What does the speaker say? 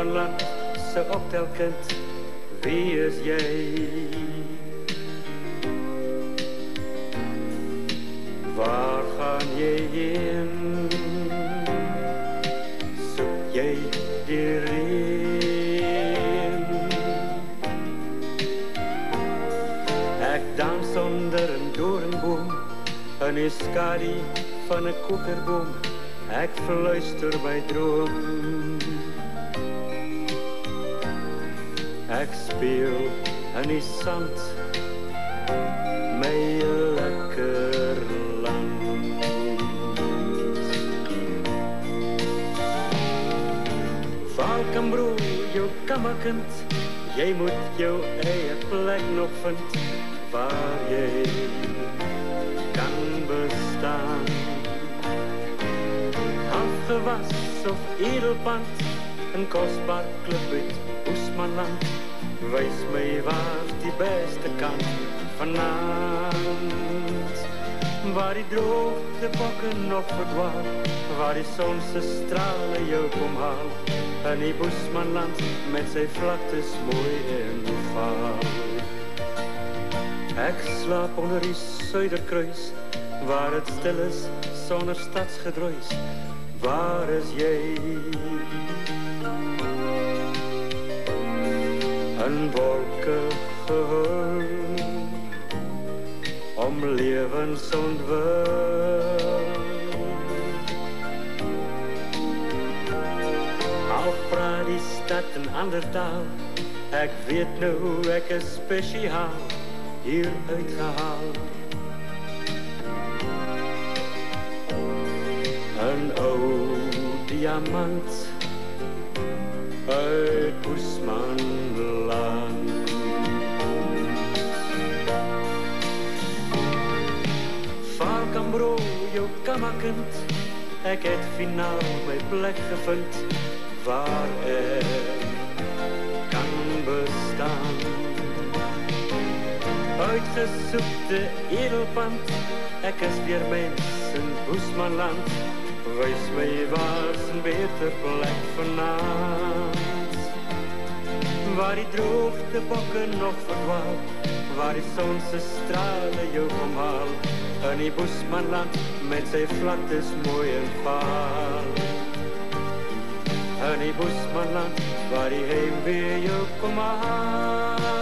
Boesmanland se optelkind, wie is jy? Waar gaan jy heen? Soek jy die reën? Ek dans onder 'n doringboom, in die skadu van 'n kokerboom, ek fluister my droom. Ek speel in die sand, my lekker land. Valkenbroer, jou kammerkind, jy moet jou eie plek nog vind, waar jy kan bestaan. Halfgewas of edelpand, 'n kosbaar klip uit Boesmanland, wys my waar die beste kant vanaand. Waar die droogte bokke nog verdwaal, waar die son se strale jou kom haal, in die Boesmanland met sy vlaktes mooi en vaal. Ek slaap onder die Suiderkruis, waar het stil is sonder stadsgedruis. Waar is jy? 'n wolke gehul, om lewensontwil. Al praat die stad 'n ander taal, ek weet nou ek is spesiaal hier uitgehaal. 'n ou diamant uit Boesmanland. Valkenbro, jou kammerkind, ek het finaal my plek gevind, waar ek kan bestaan. Uitgesoekte edelpand, ek is weer mens in Boesmanland, wys my waar 'n beter plek vanaand. Waar die droogte bokke nog verdwaal, waar die son se strale jou kom haal, in die Boesmanland met sy vlaktes mooi en vaal. In die Boesmanland waar die heimwee jou kom haal.